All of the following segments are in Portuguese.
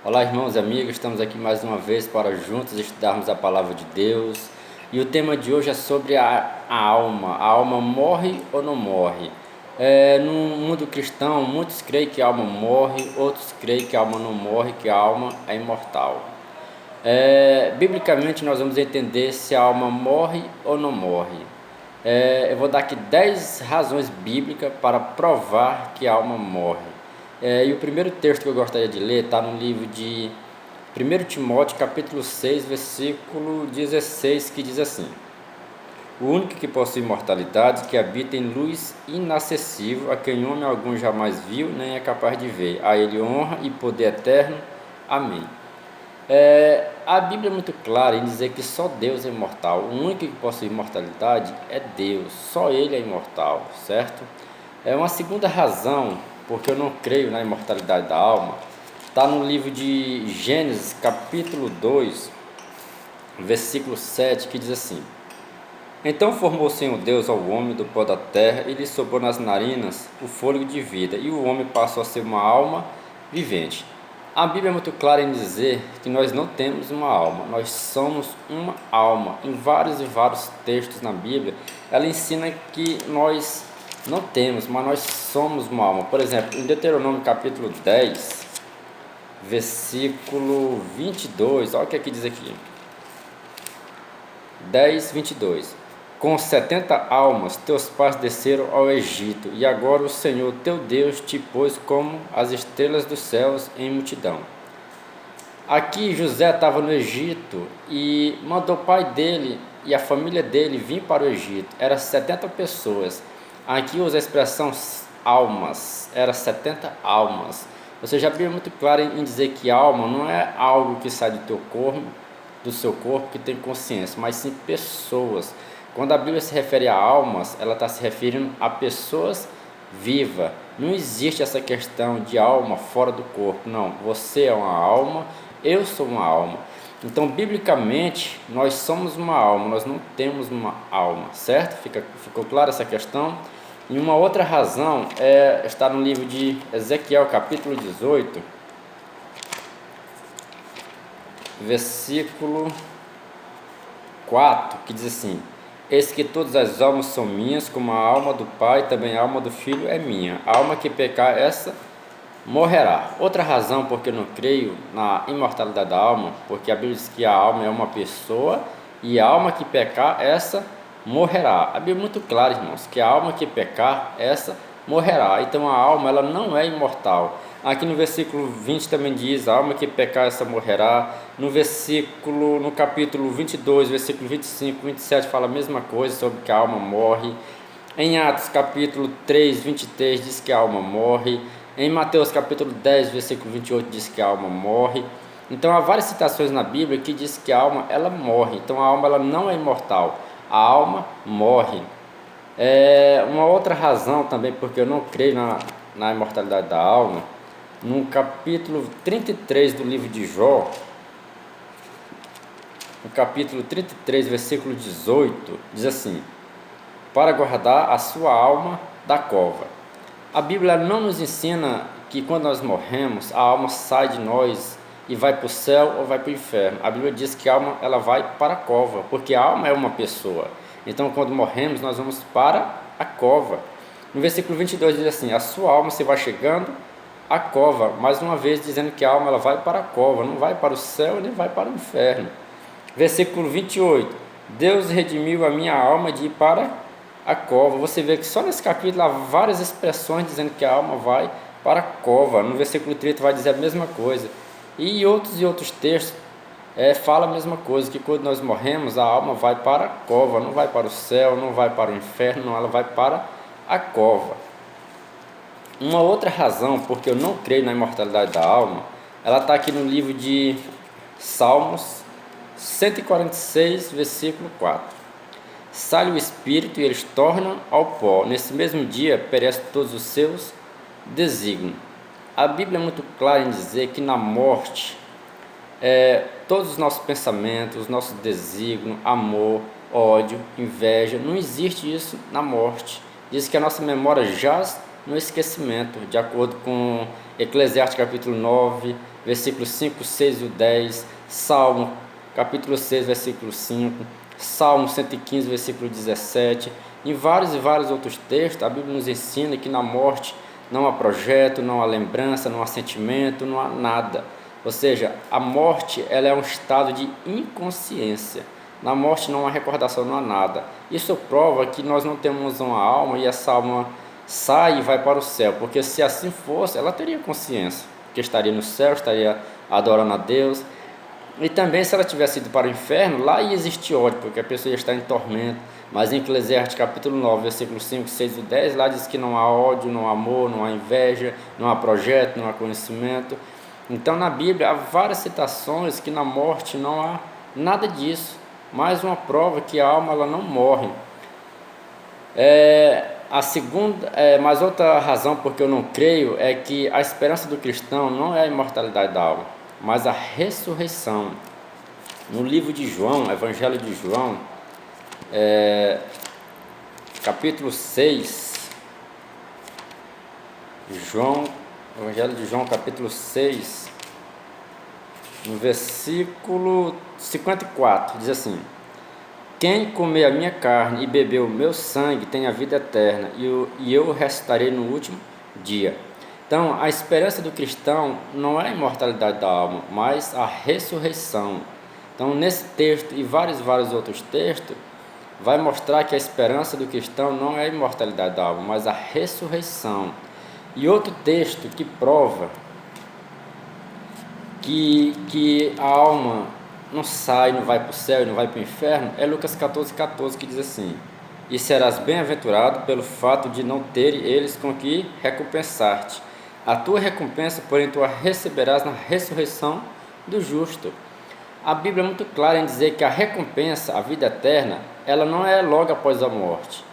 Olá, irmãos e amigos, estamos aqui mais uma vez para juntos estudarmos a palavra de Deus. E o tema de hoje é sobre a alma. A alma morre ou não morre? No mundo cristão, muitos creem que a alma morre, outros creem que a alma não morre, que a alma é imortal. Biblicamente, nós vamos entender se a alma morre ou não morre. Eu vou dar aqui 10 razões bíblicas para provar que a alma morre. E o primeiro texto que eu gostaria de ler está no livro de 1 Timóteo, capítulo 6, versículo 16, que diz assim: O único que possui imortalidade, que habita em luz inacessível, a quem homem algum jamais viu, nem é capaz de ver. A ele honra e poder eterno. Amém. A Bíblia é muito clara em dizer que só Deus é imortal. O único que possui imortalidade é Deus, só Ele é imortal, certo? Uma segunda razão porque eu não creio na imortalidade da alma está no livro de Gênesis, capítulo 2, versículo 7, que diz assim: Então formou o Senhor Deus ao homem do pó da terra e lhe soprou nas narinas o fôlego de vida, e o homem passou a ser uma alma vivente. A Bíblia é muito clara em dizer que nós não temos uma alma, nós somos uma alma. Em vários e vários textos na Bíblia, ela ensina que nós não temos, mas nós somos uma alma. Por exemplo, em Deuteronômio capítulo 10, versículo 22, olha o que aqui diz aqui. 10, 22. Com 70 almas teus pais desceram ao Egito, e agora o Senhor teu Deus te pôs como as estrelas dos céus em multidão. Aqui José estava no Egito e mandou o pai dele e a família dele vir para o Egito. Eram 70 pessoas. Aqui usa a expressão almas, era 70 almas. Ou seja, a Bíblia é muito clara em dizer que alma não é algo que sai do seu corpo que tem consciência, mas sim pessoas. Quando a Bíblia se refere a almas, ela está se referindo a pessoas vivas. Não existe essa questão de alma fora do corpo, não. Você é uma alma, eu sou uma alma. Então, biblicamente, nós somos uma alma, nós não temos uma alma, certo? Ficou clara essa questão? E uma outra razão está no livro de Ezequiel, capítulo 18, versículo 4, que diz assim: Eis que todas as almas são minhas, como a alma do Pai, também a alma do Filho é minha. A alma que pecar, essa morrerá. Outra razão porque eu não creio na imortalidade da alma, porque a Bíblia diz que a alma é uma pessoa e a alma que pecar, essa morrerá. A Bíblia é muito clara, irmãos, que a alma que pecar, essa morrerá. Então a alma ela não é imortal. Aqui no versículo 20 também diz: a alma que pecar, essa morrerá. No capítulo 22, versículo 25, 27 fala a mesma coisa sobre que a alma morre. Em Atos capítulo 3, 23 diz que a alma morre. Em Mateus capítulo 10, versículo 28 diz que a alma morre. Então há várias citações na Bíblia que diz que a alma ela morre. Então a alma ela não é imortal, a alma morre. Uma outra razão também porque eu não creio na imortalidade da alma, no capítulo 33 do livro de Jó, no capítulo 33, versículo 18, diz assim: para guardar a sua alma da cova. A Bíblia não nos ensina que quando nós morremos, a alma sai de nós e vai para o céu ou vai para o inferno. A Bíblia diz que a alma ela vai para a cova, porque a alma é uma pessoa. Então, quando morremos, nós vamos para a cova. No versículo 22 diz assim: a sua alma se vai chegando à cova, mais uma vez dizendo que a alma ela vai para a cova, não vai para o céu nem vai para o inferno. Versículo 28: Deus redimiu a minha alma de ir para a cova. Você vê que só nesse capítulo há várias expressões dizendo que a alma vai para a cova. No versículo 30 vai dizer a mesma coisa. E outros textos fala a mesma coisa, que quando nós morremos, a alma vai para a cova, não vai para o céu, não vai para o inferno, não, ela vai para a cova. Uma outra razão porque eu não creio na imortalidade da alma, ela está aqui no livro de Salmos 146, versículo 4. Sai o espírito e eles tornam ao pó. Nesse mesmo dia perecem todos os seus desígnios. A Bíblia é muito clara em dizer que na morte, todos os nossos pensamentos, nossos desígnios, amor, ódio, inveja, não existe isso na morte. Diz que a nossa memória jaz no esquecimento, de acordo com Eclesiastes capítulo 9, versículos 5, 6 e 10, Salmo capítulo 6, versículo 5, Salmo 115, versículo 17, em vários e vários outros textos, a Bíblia nos ensina que na morte não há projeto, não há lembrança, não há sentimento, não há nada. Ou seja, a morte ela é um estado de inconsciência. Na morte não há recordação, não há nada. Isso prova que nós não temos uma alma e essa alma sai e vai para o céu, porque se assim fosse, ela teria consciência, que estaria no céu, estaria adorando a Deus. E também se ela tivesse ido para o inferno, lá ia existir ódio, porque a pessoa ia estar em tormento. Mas em Eclesiastes capítulo 9, versículos 5, 6 e 10, lá diz que não há ódio, não há amor, não há inveja, não há projeto, não há conhecimento. Então na Bíblia há várias citações que na morte não há nada disso. Mais uma prova que a alma ela não morre. A segunda, mas outra razão porque eu não creio é que a esperança do cristão não é a imortalidade da alma, mas a ressurreição. No livro de João, Evangelho de João, capítulo 6, Evangelho de João, capítulo 6, no versículo 54, diz assim: quem comer a minha carne e beber o meu sangue tem a vida eterna, e eu ressuscitarei no último dia. Então, a esperança do cristão não é a imortalidade da alma, mas a ressurreição. Então, nesse texto e vários outros textos, vai mostrar que a esperança do cristão não é a imortalidade da alma, mas a ressurreição. E outro texto que prova que a alma não sai, não vai para o céu e não vai para o inferno, é Lucas 14, que diz assim: e serás bem-aventurado pelo fato de não terem eles com que recompensar-te. A tua recompensa, porém, tu a receberás na ressurreição do justo. A Bíblia é muito clara em dizer que a recompensa, a vida eterna, ela não é logo após a morte,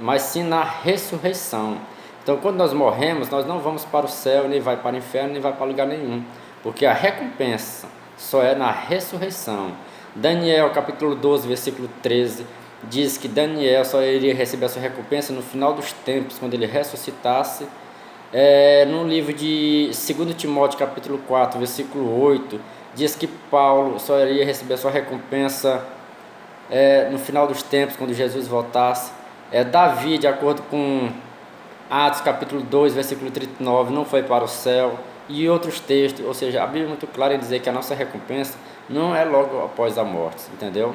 mas sim na ressurreição. Então, quando nós morremos, nós não vamos para o céu, nem vai para o inferno, nem vai para lugar nenhum, porque a recompensa só é na ressurreição. Daniel, capítulo 12, versículo 13, diz que Daniel só iria receber a sua recompensa no final dos tempos, quando ele ressuscitasse. No livro de 2 Timóteo, capítulo 4, versículo 8, diz que Paulo só iria receber a sua recompensa no final dos tempos, quando Jesus voltasse. Davi, de acordo com Atos capítulo 2, versículo 39, não foi para o céu, e outros textos. Ou seja, a Bíblia é muito clara em dizer que a nossa recompensa não é logo após a morte, entendeu?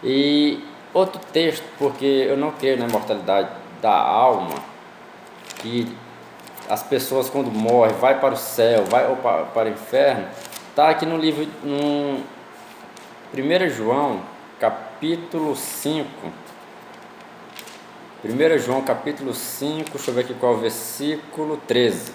E outro texto, porque eu não creio na imortalidade da alma, que as pessoas quando morrem vai para o céu, vai ou para o inferno, está aqui no livro, no 1 João capítulo 5. 1 João capítulo 5, deixa eu ver aqui qual é o versículo 13.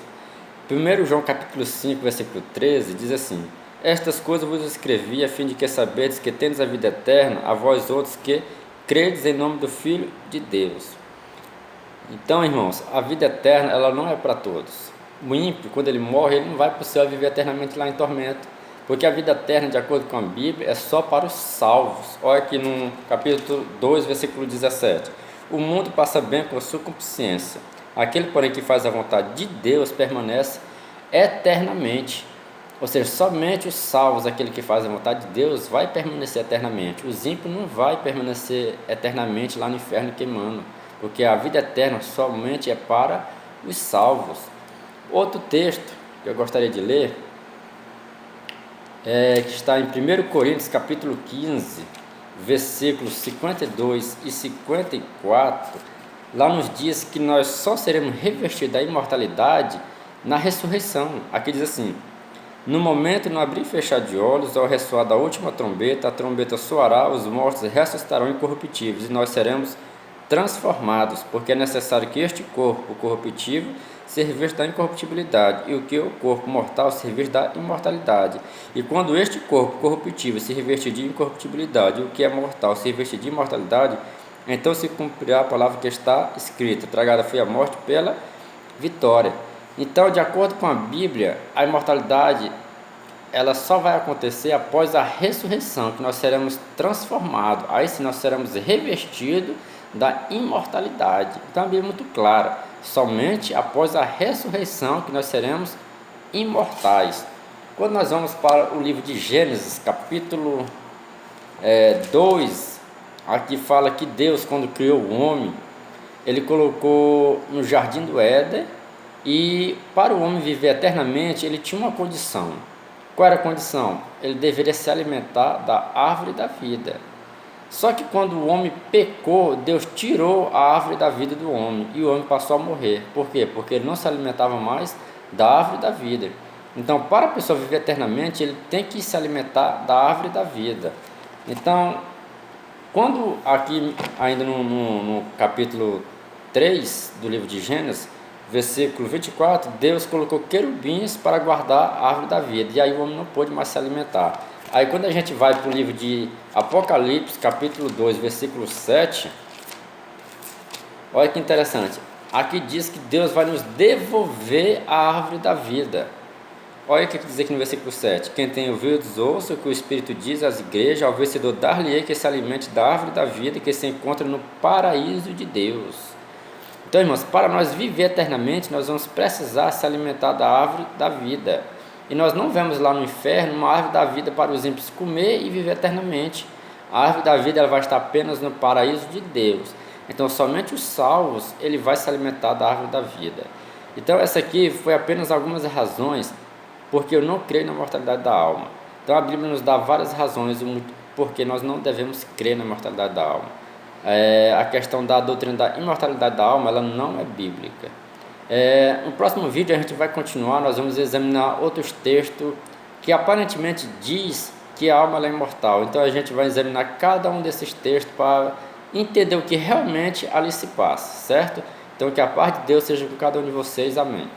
1 João capítulo 5, versículo 13, diz assim: estas coisas vos escrevi a fim de que saberdes que tendes a vida eterna, a vós outros que credes em nome do Filho de Deus. Então, irmãos, a vida eterna ela não é para todos. O ímpio, quando ele morre, ele não vai para o céu viver eternamente lá em tormento, porque a vida eterna, de acordo com a Bíblia, é só para os salvos. Olha aqui no capítulo 2, versículo 17. O mundo passa bem com a sua consciência. Aquele, porém, que faz a vontade de Deus permanece eternamente. Ou seja, somente os salvos, aquele que faz a vontade de Deus, vai permanecer eternamente. Os ímpios não vai permanecer eternamente lá no inferno queimando, porque a vida eterna somente é para os salvos. Outro texto que eu gostaria de ler que está em 1 Coríntios capítulo 15, versículos 52 e 54, lá nos diz que nós só seremos revestidos da imortalidade na ressurreição. Aqui diz assim: no momento, no abrir e fechar de olhos, ao ressoar da última trombeta, a trombeta soará, os mortos ressuscitarão incorruptíveis, e nós seremos transformados, porque é necessário que este corpo corruptível se revista da incorruptibilidade, e o que o corpo mortal se revista da imortalidade. E quando este corpo corruptível se revestir de incorruptibilidade, e o que é mortal se revestir de imortalidade, então se cumprirá a palavra que está escrita: tragada foi a morte pela vitória. Então, de acordo com a Bíblia, a imortalidade ela só vai acontecer após a ressurreição, que nós seremos transformados. Aí sim nós seremos revestidos da imortalidade. Então a Bíblia é muito clara: somente após a ressurreição que nós seremos imortais. Quando nós vamos para o livro de Gênesis, capítulo 2, aqui fala que Deus, quando criou o homem, ele colocou no jardim do Éden, e para o homem viver eternamente, ele tinha uma condição. Qual era a condição? Ele deveria se alimentar da árvore da vida. Só que quando o homem pecou, Deus tirou a árvore da vida do homem e o homem passou a morrer. Por quê? Porque ele não se alimentava mais da árvore da vida. Então, para a pessoa viver eternamente, ele tem que se alimentar da árvore da vida. Então, quando aqui, ainda no capítulo 3 do livro de Gênesis, versículo 24, Deus colocou querubins para guardar a árvore da vida, e aí o homem não pôde mais se alimentar. Aí quando a gente vai para o livro de Apocalipse, capítulo 2, versículo 7, olha que interessante, aqui diz que Deus vai nos devolver a árvore da vida. Olha o que diz aqui no versículo 7, quem tem ouvidos ouça o que o Espírito diz às igrejas, ao vencedor dar-lhe-ei que se alimente da árvore da vida que se encontra no paraíso de Deus. Então, irmãos, para nós viver eternamente, nós vamos precisar se alimentar da árvore da vida. E nós não vemos lá no inferno uma árvore da vida para os ímpios comer e viver eternamente. A árvore da vida ela vai estar apenas no paraíso de Deus. Então, somente os salvos ele vai se alimentar da árvore da vida. Então, essa aqui foi apenas algumas razões porque eu não creio na mortalidade da alma. Então, a Bíblia nos dá várias razões porque nós não devemos crer na mortalidade da alma. A questão da doutrina da imortalidade da alma, ela não é bíblica. No próximo vídeo a gente vai continuar, nós vamos examinar outros textos que aparentemente diz que a alma ela é imortal. Então a gente vai examinar cada um desses textos para entender o que realmente ali se passa, certo? Então que a paz de Deus seja com cada um de vocês, amém.